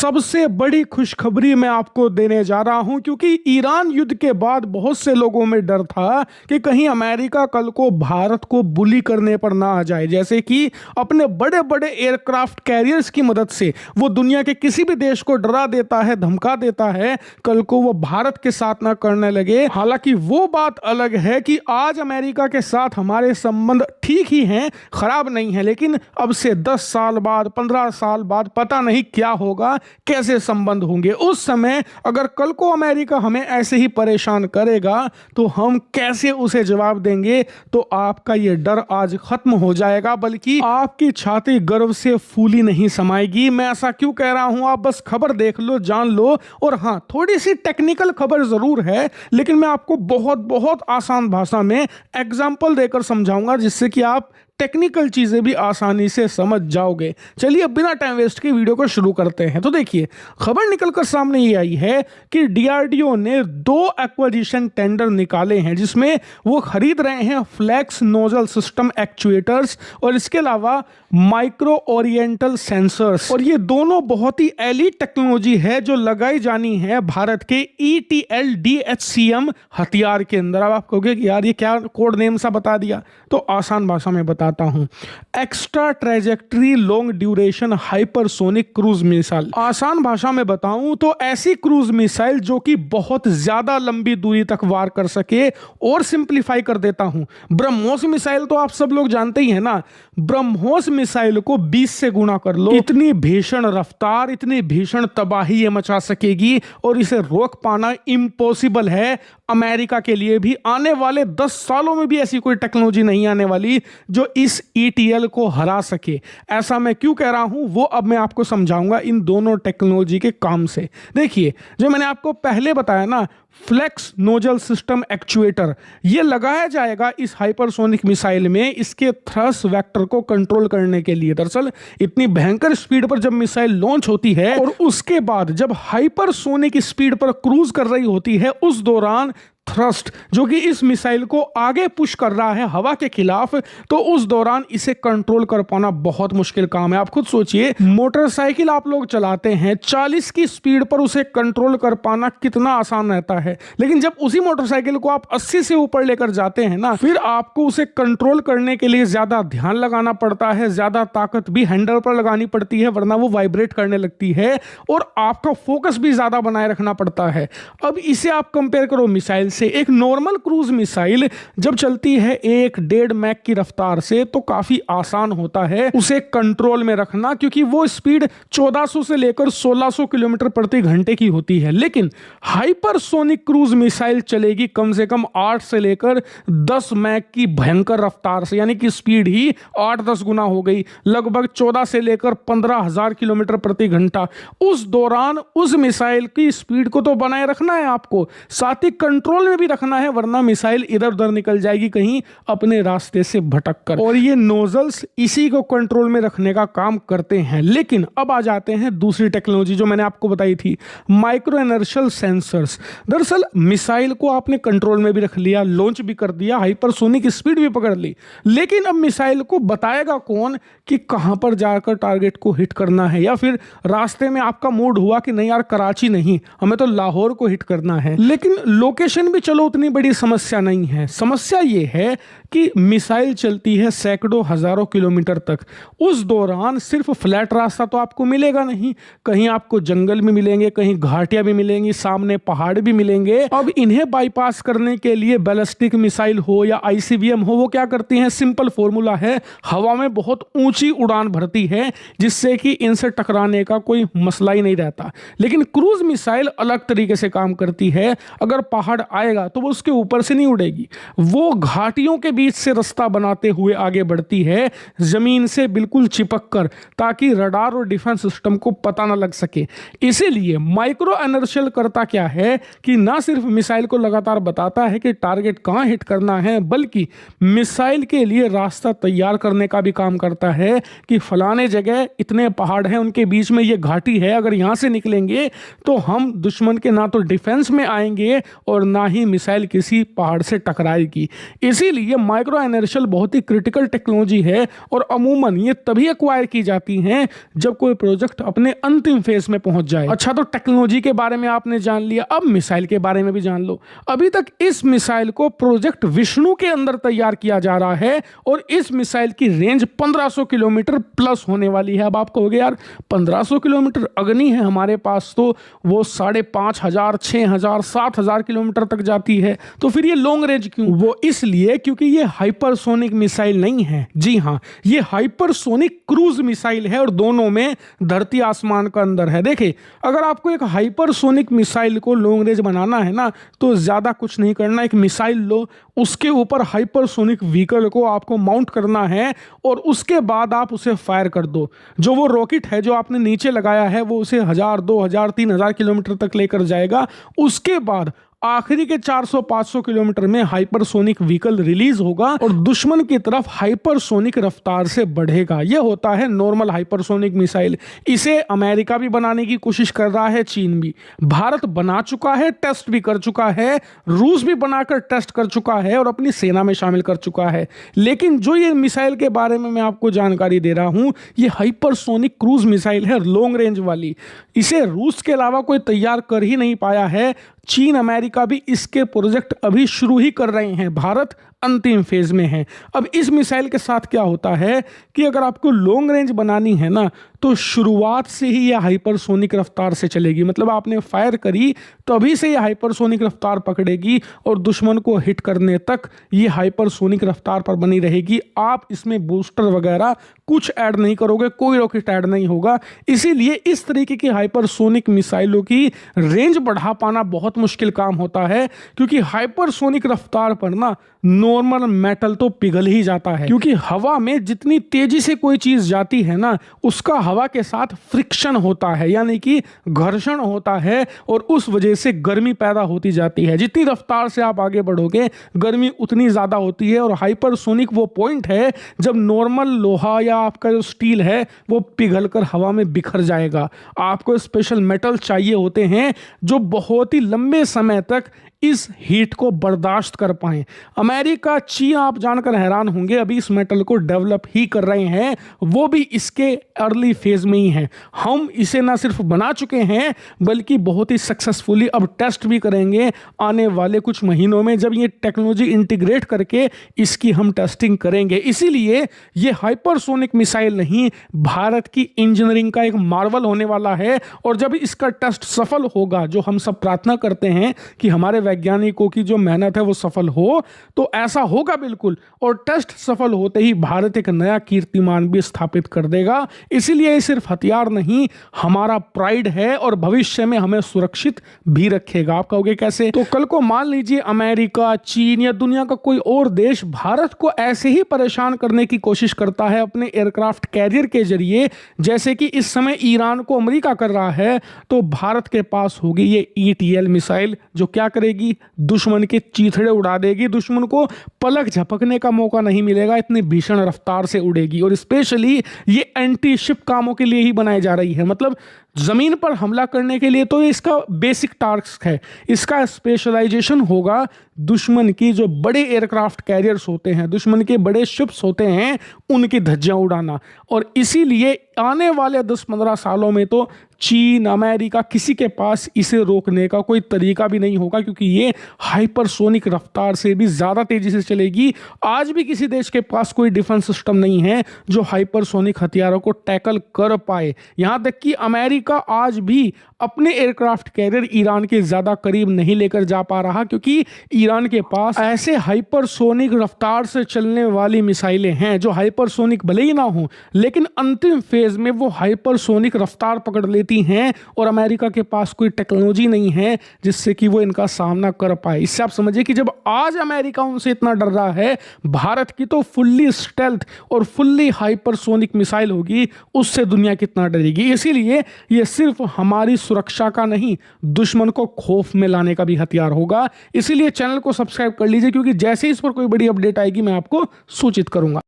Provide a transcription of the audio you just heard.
सबसे बड़ी खुशखबरी मैं आपको देने जा रहा हूं क्योंकि ईरान युद्ध के बाद बहुत से लोगों में डर था कि कहीं अमेरिका कल को भारत को बुली करने पर ना आ जाए। जैसे कि अपने बड़े बड़े एयरक्राफ्ट कैरियर्स की मदद से वो दुनिया के किसी भी देश को डरा देता है, धमका देता है, कल को वो भारत के साथ ना करने लगे। हालांकि वो बात अलग है कि आज अमेरिका के साथ हमारे संबंध ठीक ही हैं, खराब नहीं है, लेकिन अब से 10 साल बाद, 15 साल बाद पता नहीं क्या होगा, कैसे संबंध होंगे। उस समय अगर कल को अमेरिका हमें ऐसे ही परेशान करेगा तो हम कैसे उसे जवाब देंगे। तो आपका ये डर आज खत्म हो जाएगा, बल्कि आपकी छाती गर्व से फूली नहीं समाएगी। मैं ऐसा क्यों कह रहा हूं, आप बस खबर देख लो, जान लो। और हाँ, थोड़ी सी टेक्निकल खबर जरूर है, लेकिन मैं आपको बहुत बहुत आसान भाषा में एग्जाम्पल देकर समझाऊंगा जिससे कि आप टेक्निकल चीजें भी आसानी से समझ जाओगे। चलिए अब बिना टाइम वेस्ट के वीडियो को शुरू करते हैं। तो देखिए, खबर निकलकर सामने ये आई है कि डीआरडीओ ने 2 एक्विजिशन टेंडर निकाले हैं जिसमें वो खरीद रहे हैं फ्लैक्स नोजल सिस्टम एक्चुएटर्स और इसके अलावा माइक्रो ओरिएंटल सेंसर्स। और ये दोनों बहुत ही एलीट टेक्नोलॉजी है जो लगाई जानी है भारत के ETL DHCM हथियार के अंदर। अब आप कहोगे कि यार ये क्या कोड नेम सा बता दिया, तो आसान भाषा में बताता हूं। Extra trajectory long duration hypersonic cruise missile. आसान भाषा में बताऊं तो ऐसी क्रूज मिसाइल जो कि बहुत ज्यादा लंबी दूरी तक वार कर सके। और सिंपलीफाई कर देता हूं, ब्रह्मोस मिसाइल तो आप सब लोग जानते ही है ना। ब्रह्मोस मिसाइल को 20 से गुना कर लो, इतनी भीषण रफ्तार, इतनी भीषण तबाही ये मचा सकेगी और इसे रोक पाना इम्पॉसिबल है। अमेरिका के लिए भी आने वाले 10 सालों में भी ऐसी कोई टेक्नोलॉजी नहीं आने वाली जो इस ETL को हरा सके। ऐसा मैं क्यों कह रहा हूं वो अब मैं आपको समझाऊंगा इन दोनों टेक्नोलॉजी के काम से। देखिए, जो मैंने आपको पहले बताया ना, फ्लेक्स नोजल सिस्टम एक्चुएटर, ये लगाया जाएगा इस हाइपरसोनिक मिसाइल में इसके थ्रस्ट वेक्टर को कंट्रोल करने के लिए। दरअसल इतनी भयंकर स्पीड पर जब मिसाइल लॉन्च होती है और उसके बाद जब हाइपरसोनिक स्पीड पर क्रूज कर रही होती है, उस दौरान थ्रस्ट जो कि इस मिसाइल को आगे पुश कर रहा है हवा के खिलाफ, तो उस दौरान इसे कंट्रोल कर पाना बहुत मुश्किल काम है। आप खुद सोचिए, मोटरसाइकिल आप लोग चलाते हैं, 40 की स्पीड पर उसे कंट्रोल कर पाना कितना आसान रहता है, लेकिन जब उसी मोटरसाइकिल को आप 80 से ऊपर लेकर जाते हैं ना, फिर आपको उसे कंट्रोल करने के लिए ज्यादा ध्यान लगाना पड़ता है, ज्यादा ताकत भी हैंडल पर लगानी पड़ती है, वरना वो वाइब्रेट करने लगती है और आपका फोकस भी ज्यादा बनाए रखना पड़ता है। अब इसे आप कंपेयर करो मिसाइल से। एक नॉर्मल क्रूज मिसाइल जब चलती है 1-1.5 मैक की रफ्तार से तो काफी आसान होता है उसे कंट्रोल में रखना, क्योंकि वो स्पीड 1400 से लेकर 1600 किलोमीटर प्रति घंटे की होती है। लेकिन हाइपरसोनिक क्रूज मिसाइल चलेगी कम से कम 8 से लेकर 10 मैक की भयंकर रफ्तार से, यानी कि स्पीड ही 8-10 गुना हो गई, लगभग 14 से लेकर 15,000 किलोमीटर प्रति घंटा। उस दौरान उस मिसाइल की स्पीड को तो बनाए रखना है आपको, साथ ही कंट्रोल में भी रखना है, वरना मिसाइल इधर उधर निकल जाएगी कहीं अपने रास्ते से भटक कर। और ये नोजल्स इसी को कंट्रोल में रखने का काम करते हैं। लेकिन अब आ जाते हैं दूसरी टेक्नोलॉजी जो मैंने आपको बताई थी, माइक्रो इनर्शियल सेंसर्स। दरअसल मिसाइल को आपने कंट्रोल में भी रख लिया, लॉन्च भी कर दिया, हाइपरसोनिक स्पीड भी पकड़ ली, लेकिन अब मिसाइल को बताएगा कौन कि कहां पर जाकर टारगेट को हिट करना है। या फिर रास्ते में आपका मूड हुआ कि नहीं यार, कराची नहीं, हमें तो लाहौर को हिट करना है, लेकिन लोकेशन भी चलो उतनी बड़ी समस्या नहीं है। समस्या ये है कि मिसाइल चलती है सैकड़ों हजारों किलोमीटर तक। उस दौरान सिर्फ फ्लैट रास्ता तो आपको मिलेगा नहीं, कहीं आपको जंगल भी मिलेंगे, कहीं घाटियां भी मिलेंगी, सामने पहाड़ भी मिलेंगे। अब इन्हें बाईपास करने के लिए बैलिस्टिक मिसाइल हो या ICBM हो, वो क्या करती हैं, सिंपल फॉर्मूला है, हवा में बहुत ऊंची उड़ान भरती है जिससे कि इनसे टकराने का कोई मसला ही नहीं रहता। लेकिन क्रूज मिसाइल अलग तरीके से काम करती है। अगर पहाड़ आएगा तो वो उसके ऊपर से नहीं उड़ेगी, वो घाटियों के बीच से रास्ता बनाते हुए आगे बढ़ती है, जमीन से बिल्कुल चिपक कर, ताकि रडार और डिफेंस सिस्टम को पता ना लग सके। इसीलिए माइक्रो इनर्शियल करता क्या है कि ना सिर्फ मिसाइल को लगातार बताता है कि टारगेट कहां हिट करना है, बल्कि मिसाइल के लिए रास्ता तैयार करने का भी काम करता है कि फलाने जगह इतने पहाड़ हैं, उनके बीच में ये घाटी है, अगर यहां से निकलेंगे तो हम दुश्मन के ना तो डिफेंस में आएंगे और ना ही मिसाइल किसी पहाड़ से टकराएगी। इसीलिए माइक्रो इनर्शियल बहुत ही क्रिटिकल टेक्नोलॉजी है और अमूमन ये तभी एक्वायर की जाती हैं जब कोई प्रोजेक्ट अपने अंतिम फेज में पहुंच जाए। अच्छा, तो टेक्नोलॉजी के बारे में आपने जान लिया, अब मिसाइल के बारे में भी जान लो। अभी तक इस मिसाइल को प्रोजेक्ट विष्णु के अंदर तैयार किया जा रहा है और इस मिसाइल की रेंज 1500 किलोमीटर प्लस होने वाली है। अब आप कहोगे यार 1500 किलोमीटर, अग्नि है हमारे पास तो वो 5500, 6000, 7000 किलोमीटर तक जाती है, तो फिर ये लॉन्ग रेंज क्यों? वो इसलिए क्योंकि ये हाइपरसोनिक मिसाइल नहीं है। जी हाँ, ये हाइपरसोनिक क्रूज मिसाइल है और दोनों में धरती आसमान का अंदर है। देखिए, अगर आपको एक हाइपरसोनिक मिसाइल को लॉन्ग रेंज बनाना है ना, तो ज्यादा कुछ नहीं करना, एक मिसाइल लो, उसके ऊपर हाइपरसोनिक व्हीकल को आपको माउंट करना है और उसके बाद आप उसे फायर कर दो। जो वो रॉकेट है जो आपने नीचे लगाया है वो उसे 1000, 2000, 3000 किलोमीटर तक लेकर जाएगा। उसके बाद आखिरी के 400-500 किलोमीटर में हाइपरसोनिक व्हीकल रिलीज होगा और दुश्मन की तरफ हाइपरसोनिक रफ्तार से बढ़ेगा। यह होता है नॉर्मल हाइपरसोनिक मिसाइल। इसे अमेरिका भी बनाने की कोशिश कर रहा है, चीन भी। भारत बना चुका है, टेस्ट भी कर चुका है, रूस भी बनाकर टेस्ट कर चुका है और अपनी सेना में शामिल कर चुका है। लेकिन जो ये मिसाइल के बारे में मैं आपको जानकारी दे रहा हूं, ये हाइपरसोनिक क्रूज मिसाइल है, लॉन्ग रेंज वाली। इसे रूस के अलावा कोई तैयार कर ही नहीं पाया है। चीन, अमेरिका भी इसके प्रोजेक्ट अभी शुरू ही कर रहे हैं, भारत अंतिम फेज में है। अब इस मिसाइल के साथ क्या होता है कि अगर आपको लॉन्ग रेंज बनानी है ना, तो शुरुआत से ही यह हाइपरसोनिक रफ्तार से चलेगी। मतलब आपने फायर करी तो अभी से यह हाइपरसोनिक रफ्तार पकड़ेगी और दुश्मन को हिट करने तक ये हाइपरसोनिक रफ्तार पर बनी रहेगी। आप इसमें बूस्टर वगैरह कुछ ऐड नहीं करोगे, कोई रॉकेट ऐड नहीं होगा। इसीलिए इस तरीके की हाइपरसोनिक मिसाइलों की रेंज बढ़ा पाना बहुत मुश्किल काम होता है, क्योंकि हाइपरसोनिक रफ्तार पर ना नॉर्मल मेटल तो पिघल ही जाता है, क्योंकि हवा में जितनी तेजी से कोई चीज जाती है ना, उसका हवा के साथ फ्रिक्शन होता है, यानी कि घर्षण होता है और उस वजह से गर्मी पैदा होती जाती है। जितनी रफ्तार से आप आगे बढ़ोगे गर्मी उतनी ज्यादा होती है। और हाइपरसोनिक वो पॉइंट है जब नॉर्मल लोहा या आपका जो स्टील है वो पिघल कर हवा में बिखर जाएगा। आपको स्पेशल मेटल चाहिए होते हैं जो बहुत ही लंबे समय तक इस हीट को बर्दाश्त कर पाएं। अमेरिका, चीन, आप जानकर हैरान होंगे, अभी इस मेटल को डेवलप ही कर रहे हैं, वो भी इसके अर्ली फेज में ही हैं। हम इसे ना सिर्फ बना चुके हैं बल्कि बहुत ही सक्सेसफुली अब टेस्ट भी करेंगे आने वाले कुछ महीनों में, जब ये टेक्नोलॉजी इंटीग्रेट करके इसकी हम टेस्टिंग करेंगे। इसीलिए ये हाइपरसोनिक मिसाइल नहीं, भारत की इंजीनियरिंग का एक मार्वल होने वाला है। और जब इसका टेस्ट सफल होगा, जो हम सब प्रार्थना करते हैं कि हमारे वैज्ञानिकों की जो मेहनत है वो सफल हो, तो ऐसा होगा बिल्कुल। और टेस्ट सफल होते ही भारत एक नया कीर्तिमान भी स्थापित कर देगा। इसीलिए सिर्फ हथियार नहीं, हमारा प्राइड है और भविष्य में हमें सुरक्षित भी रखेगा। आप कहोगे कैसे? तो कल को मान लीजिए अमेरिका, चीन या दुनिया का कोई और देश भारत को ऐसे ही परेशान करने की कोशिश करता है अपने एयरक्राफ्ट कैरियर के जरिए, जैसे कि इस समय ईरान को अमेरिका कर रहा है, तो भारत के पास होगी ये ETL मिसाइल, जो क्या करेगी, दुश्मन के चीथड़े उड़ा देगी। दुश्मन को पलक झपकने का मौका नहीं मिलेगा, इतनी भीषण रफ्तार से उड़ेगी। और स्पेशली ये एंटी शिप कामों के लिए ही बनाई जा रही है, मतलब जमीन पर हमला करने के लिए तो इसका बेसिक टास्क है। इसका स्पेशलाइजेशन होगा दुश्मन की जो बड़े एयरक्राफ्ट कैरियर्स होते हैं, दुश्मन के बड़े शिप्स होते हैं, उनकी धज्जियां उड़ाना। और इसीलिए आने वाले 10-15 सालों में तो चीन, अमेरिका, किसी के पास इसे रोकने का कोई तरीका भी नहीं होगा, क्योंकि ये हाइपरसोनिक रफ्तार से भी ज़्यादा तेज़ी से चलेगी। आज भी किसी देश के पास कोई डिफेंस सिस्टम नहीं है जो हाइपरसोनिक हथियारों को टैकल कर पाए। यहाँ तक कि अमेरिका आज भी अपने एयरक्राफ्ट कैरियर ईरान के ज़्यादा करीब नहीं लेकर जा पा रहा, क्योंकि ईरान के पास ऐसे हाइपरसोनिक रफ्तार से चलने वाली मिसाइलें हैं जो हाइपरसोनिक भले ही ना हो, लेकिन अंतिम फेज में वो हाइपरसोनिक रफ्तार पकड़ लेती हैं। और अमेरिका के पास कोई टेक्नोलॉजी नहीं है जिससे कि वो इनका सामना कर पाए। इससे आप समझिए कि जब आज अमेरिका उनसे इतना डर रहा है, भारत की तो फुल्ली स्टेल्थ और फुल्ली हाइपरसोनिक मिसाइल होगी, उससे दुनिया कितना डरेगी। इसीलिए ये सिर्फ हमारी सुरक्षा का नहीं, दुश्मन को खौफ में लाने का भी हथियार होगा। इसीलिए चैनल को सब्सक्राइब कर लीजिए, क्योंकि जैसे इस पर कोई बड़ी अपडेट आएगी मैं आपको सूचित करूंगा।